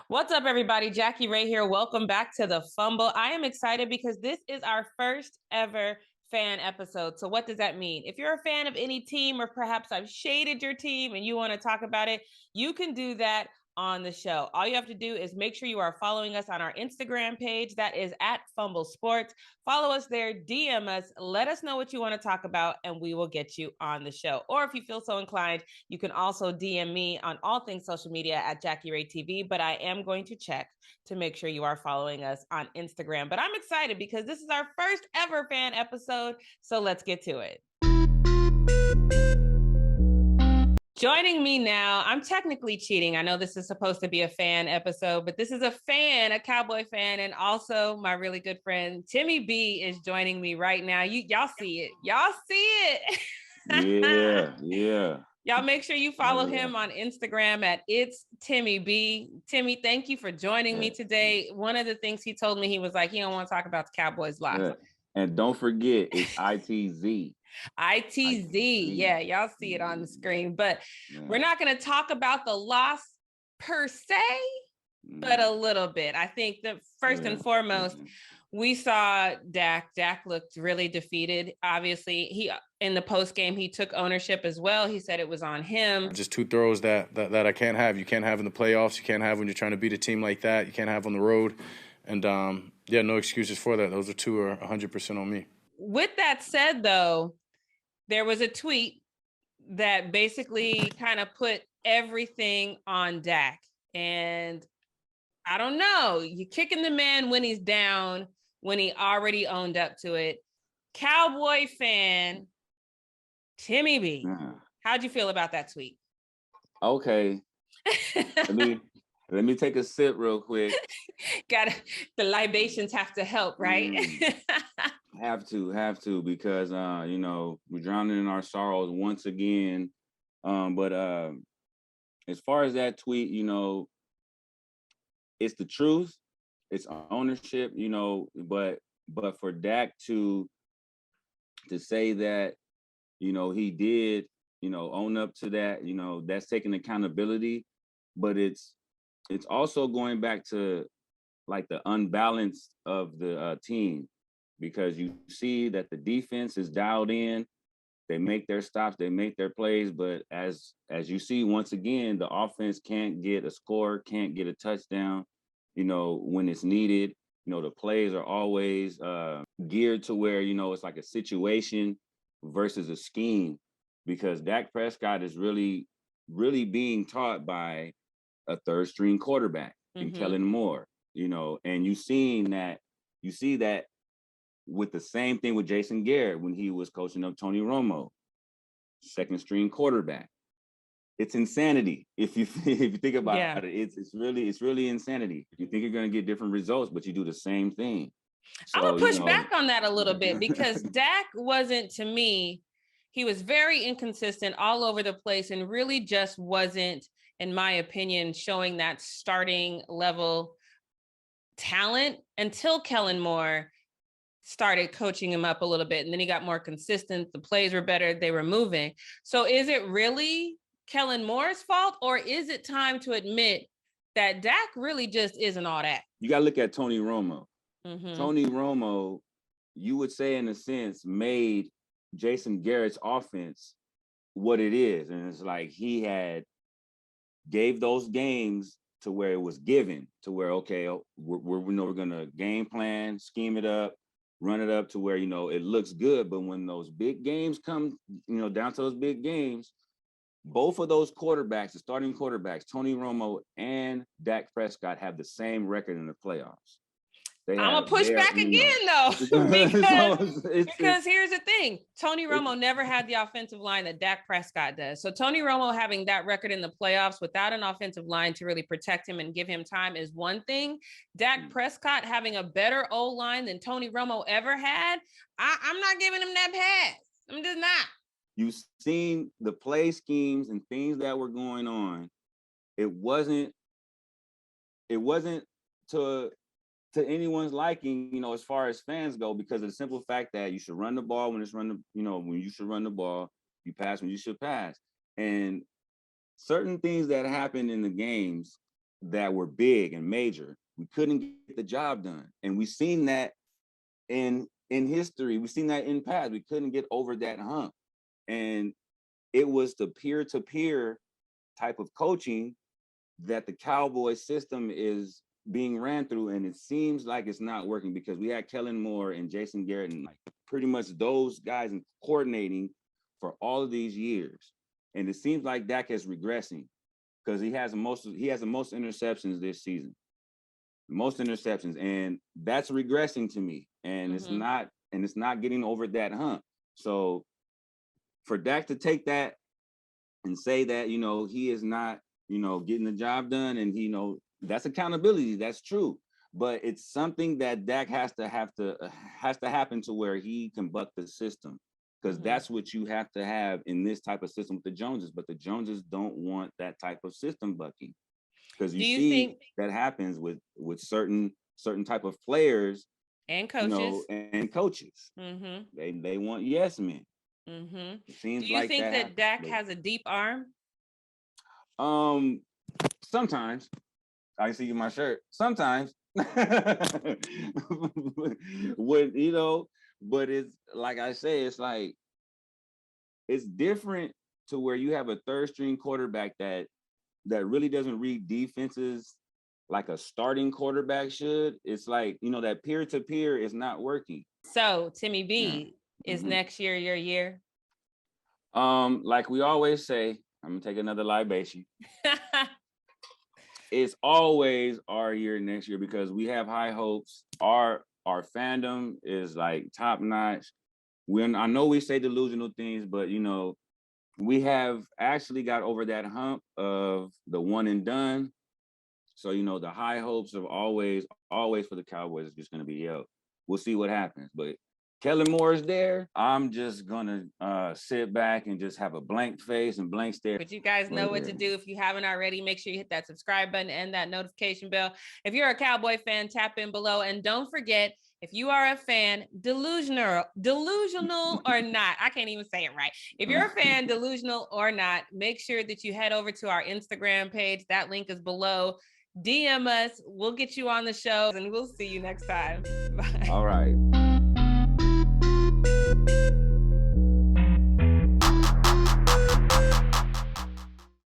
What's up, everybody? Jackie Ray here. Welcome back to the Fumble. I am excited because this is our first ever fan episode. So what does that mean? If you're a fan of any team, or perhaps I've shaded your team and you want to talk about it, you can do that on the show. All you have to do is make sure you are following us on our Instagram page. That is at Fumble Sports. Follow us there, DM us, let us know what you want to talk about, and we will get you on the show. Or if you feel so inclined, you can also DM me on all things social media at Jackie Ray TV, but I am going to check to make sure you are following us on Instagram. But I'm excited because this is our first ever fan episode, so let's get to it. Joining me now, I'm technically cheating. I know this is supposed to be a fan episode, but this is a fan, a Cowboy fan, and also my really good friend Timmy B is joining me right now. Y'all see it. Y'all see it. Yeah. Y'all make sure you follow him on Instagram at It's Timmy B. Timmy, thank you for joining me today. One of the things he told me, he was like, he don't want to talk about the Cowboys loss. Yeah. And don't forget, it's ITZ. ITZ. Yeah, y'all see it on the screen. But we're not going to talk about the loss per se, but a little bit. I think that first and foremost, we saw Dak. Dak looked really defeated. Obviously, he in the post game he took ownership as well. He said it was on him. Just two throws that I can't have. You can't have in the playoffs. You can't have when you're trying to beat a team like that. You can't have on the road. And no excuses for that. Those two are 100% on me. With that said, though, there was a tweet that basically kind of put everything on Dak. And I don't know, you're kicking the man when he's down, when he already owned up to it. Cowboy fan, Timmy B, how'd you feel about that tweet? Okay. Let me take a sip real quick. The libations have to help, right? Have to, because we're drowning in our sorrows once again. But as far as that tweet, it's the truth, it's ownership, but for Dak to say that, he did, own up to that, that's taking accountability, but it's also going back to like the unbalance of the team, because you see that the defense is dialed in. They make their stops, they make their plays, but as you see, once again, the offense can't get a score, can't get a touchdown, when it's needed. The plays are always geared to where, it's like a situation versus a scheme, because Dak Prescott is really, really being taught by a third string quarterback in Kellen Moore, and you see that with the same thing with Jason Garrett when he was coaching up Tony Romo, second string quarterback. It's insanity. If you think about it, it's really insanity. You think you're going to get different results, but you do the same thing. So, I'm gonna push back on that a little bit, because Dak wasn't, to me, he was very inconsistent all over the place, and really just wasn't, in my opinion, showing that starting level talent until Kellen Moore started coaching him up a little bit, and then he got more consistent. The plays were better, they were moving. So is it really Kellen Moore's fault, or is it time to admit that Dak really just isn't all that? You got to look at Tony Romo. Tony Romo, you would say in a sense, made Jason Garrett's offense what it is. And it's like he gave those games to where it was given, to where, okay, we're going to game plan, scheme it up, run it up to where, it looks good. But when those big games come, down to those big games, both of those quarterbacks, the starting quarterbacks, Tony Romo and Dak Prescott, have the same record in the playoffs. I'm gonna push back again, though, because here's the thing: Tony Romo never had the offensive line that Dak Prescott does. So Tony Romo having that record in the playoffs without an offensive line to really protect him and give him time is one thing. Dak Prescott having a better O-line than Tony Romo ever had, I'm not giving him that pass. I'm just not. You've seen the play schemes and things that were going on. It wasn't to anyone's liking, as far as fans go, because of the simple fact that you should run the ball when when you should run the ball, you pass when you should pass. And certain things that happen in the games that were big and major. We couldn't get the job done. And we've seen that in history. We've seen that in past. We couldn't get over that hump. And it was the peer-to-peer type of coaching that the Cowboys system is being ran through, and it seems like it's not working, because we had Kellen Moore and Jason Garrett and like pretty much those guys coordinating for all of these years. And it seems like Dak is regressing, because he has the most interceptions this season. Most interceptions, and that's regressing to me. And it's not getting over that hump. So for Dak to take that and say that, he is not, getting the job done, and that's accountability. That's true. But it's something that Dak has to happen to where he can buck the system, because that's what you have to have in this type of system with the Joneses. But the Joneses don't want that type of system bucking, because you see that happens with certain type of players and coaches. They want yes men. It seems Do you think that Dak has a deep arm? Sometimes. I can see you in my shirt. Sometimes. But it's like I say, it's like, it's different to where you have a third string quarterback that really doesn't read defenses like a starting quarterback should. It's like, that peer to peer is not working. So Timmy B, is next year your year? Like we always say, I'm gonna take another libation. It's always our year next year, because we have high hopes. Our fandom is like top notch. I know we say delusional things, but we have actually got over that hump of the one and done. So the high hopes of always for the Cowboys is just gonna be we'll see what happens. But Kellen Moore is there. I'm just gonna sit back and just have a blank face and blank stare. But you guys know what to do. If you haven't already, make sure you hit that subscribe button and that notification bell. If you're a Cowboy fan, tap in below. And don't forget, if you are a fan, delusional or not, I can't even say it right. If you're a fan, delusional or not, make sure that you head over to our Instagram page. That link is below. DM us. We'll get you on the show, and we'll see you next time. Bye. All right.